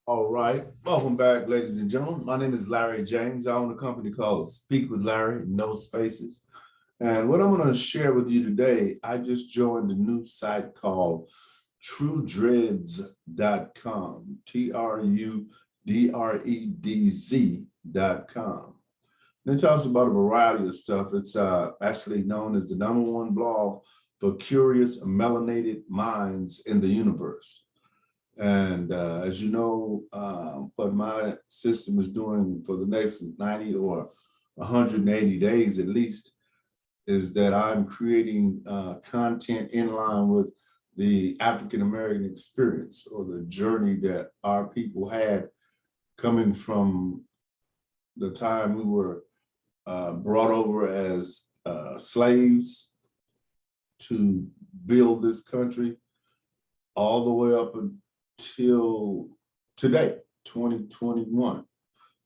All right. Welcome back, ladies and gentlemen. My name is Larry James. I own a company called Speak with Larry, no spaces. And what I'm going to share with you today, I just joined a new site called TrueDreads.com, TrueDredz.com. And it talks about a variety of stuff. It's actually known as the #1 blog for curious melanated minds in the universe. And as you know, what my system is doing for the next 90 or 180 days at least is that I'm creating content in line with the African American experience or the journey that our people had coming from the time we were brought over as slaves to build this country all the way up until today, 2021.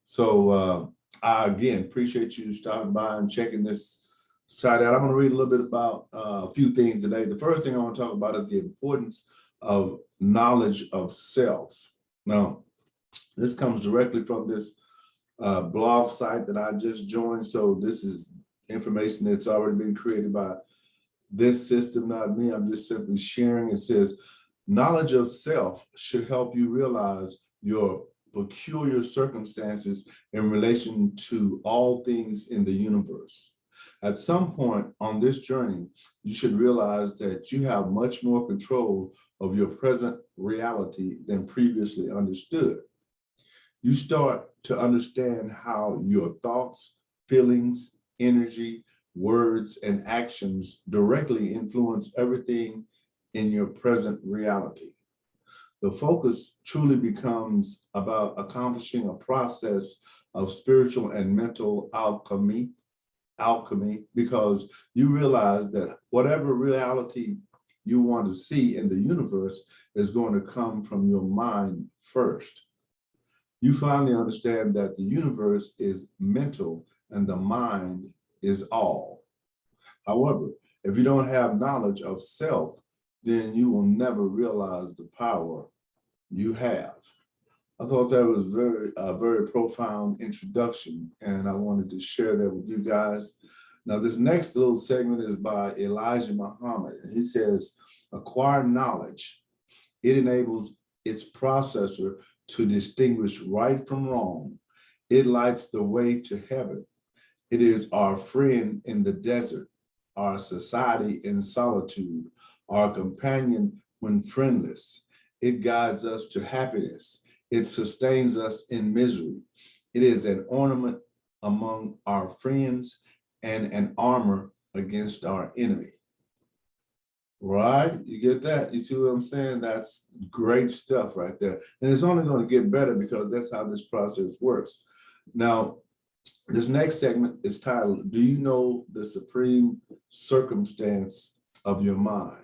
So I again appreciate you stopping by and checking this site out. I'm going to read a little bit about a few things today. The first thing I want to talk about is the importance of knowledge of self. Now, this comes directly from this blog site that I just joined. So this is information that's already been created by this system, not me. I'm just simply sharing. It says, knowledge of self should help you realize your peculiar circumstances in relation to all things in the universe. At some point on this journey, you should realize that you have much more control of your present reality than previously understood. You start to understand how your thoughts, feelings, energy, words, and actions directly influence everything in your present reality. The focus truly becomes about accomplishing a process of spiritual and mental alchemy, because you realize that whatever reality you want to see in the universe is going to come from your mind first. You finally understand that the universe is mental and the mind is all. However, if you don't have knowledge of self, then you will never realize the power you have. I thought that was a very profound introduction, and I wanted to share that with you guys. Now, this next little segment is by Elijah Muhammad, and he says, acquire knowledge. It enables its processor to distinguish right from wrong. It lights the way to heaven. It is our friend in the desert, our society in solitude, our companion when friendless. It guides us to happiness. It sustains us in misery. It is an ornament among our friends and an armor against our enemy. Right? You get that? You see what I'm saying? That's great stuff right there. And it's only going to get better because that's how this process works. Now, this next segment is titled, Do You Know the Supreme Circumstance of Your Mind?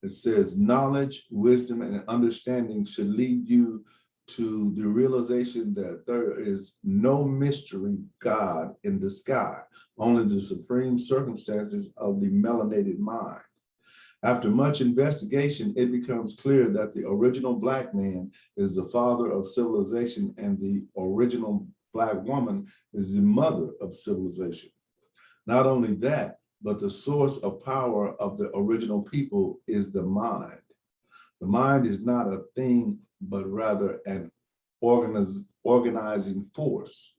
It says, knowledge, wisdom, and understanding should lead you to the realization that there is no mystery God in the sky, only the supreme circumstances of the melanated mind. After much investigation, it becomes clear that the original Black man is the father of civilization and the original Black woman is the mother of civilization. Not only that, but the source of power of the original people is the mind. The mind is not a thing, but rather an organizing force.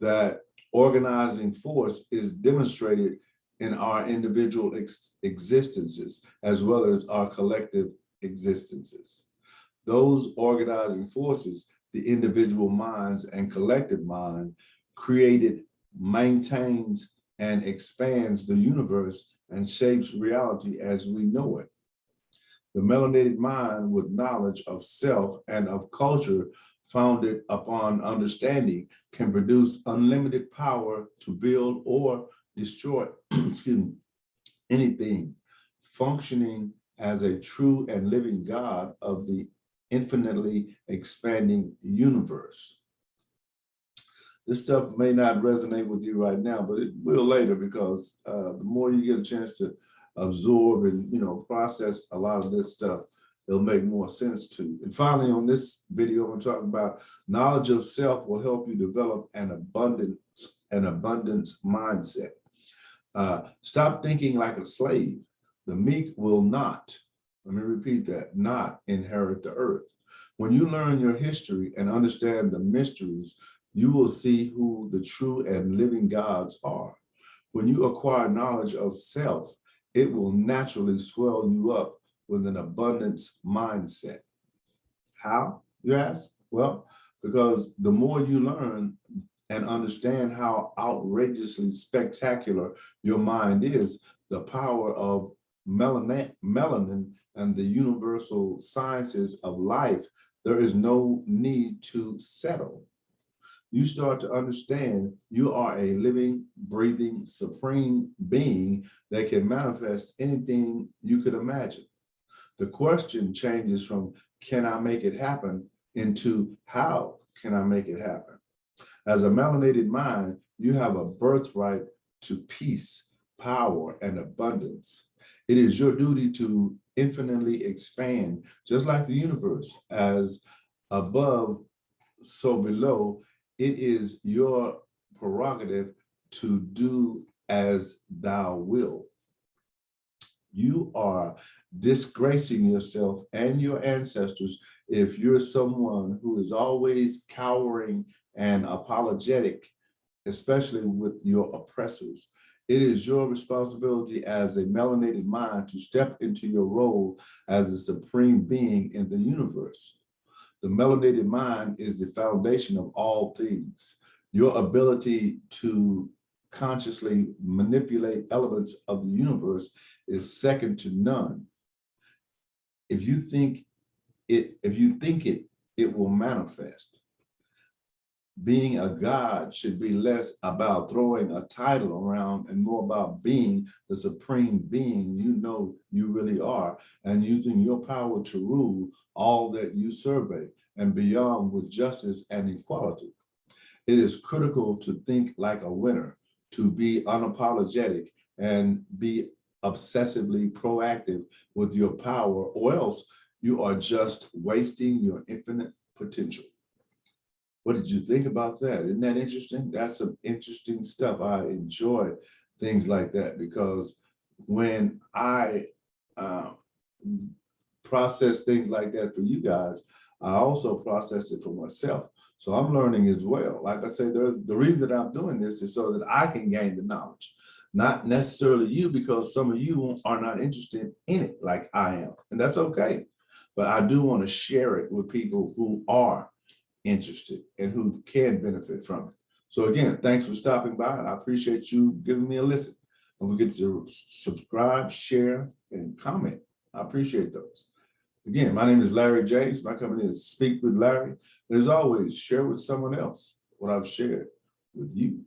That organizing force is demonstrated in our individual existences as well as our collective existences. Those organizing forces, the individual minds and collective mind, created, maintains, and expands the universe and shapes reality as we know it. The melanated mind with knowledge of self and of culture founded upon understanding can produce unlimited power to build or destroy excuse me, anything, functioning as a true and living God of the infinitely expanding universe. This stuff may not resonate with you right now, but it will later, because the more you get a chance to absorb and process a lot of this stuff, it'll make more sense to you. And finally, on this video, I'm talking about knowledge of self will help you develop an abundance mindset. Stop thinking like a slave. The meek will not, let me repeat that, not inherit the earth. When you learn your history and understand the mysteries, you will see who the true and living gods are. When you acquire knowledge of self, it will naturally swell you up with an abundance mindset. How, you ask? Well, because the more you learn and understand how outrageously spectacular your mind is, the power of melanin and the universal sciences of life, there is no need to settle. You start to understand you are a living, breathing, supreme being that can manifest anything you could imagine. The question changes from, can I make it happen, into how can I make it happen? As a melanated mind, you have a birthright to peace, power, and abundance. It is your duty to infinitely expand, just like the universe, as above, so below. It is your prerogative to do as thou wilt. You are disgracing yourself and your ancestors if you're someone who is always cowering and apologetic, especially with your oppressors. It is your responsibility as a melanated mind to step into your role as a supreme being in the universe. The melanated mind is the foundation of all things. Your ability to consciously manipulate elements of the universe is second to none. If you think it, it will manifest. Being a god should be less about throwing a title around and more about being the supreme being you know you really are, and using your power to rule all that you survey and beyond with justice and equality. It is critical to think like a winner, to be unapologetic and be obsessively proactive with your power, or else you are just wasting your infinite potential. What did you think about that? Isn't that interesting? That's some interesting stuff. I enjoy things like that, because when I process things like that for you guys, I also process it for myself. So I'm learning as well. Like I say, the reason that I'm doing this is so that I can gain the knowledge, not necessarily you, because some of you are not interested in it like I am, and that's okay. But I do want to share it with people who are interested and who can benefit from it. So again, thanks for stopping by, and I appreciate you giving me a listen. Don't forget to subscribe, share, and comment. I appreciate those. Again, my name is Larry James. My company is Speak with Larry. And as always, share with someone else what I've shared with you.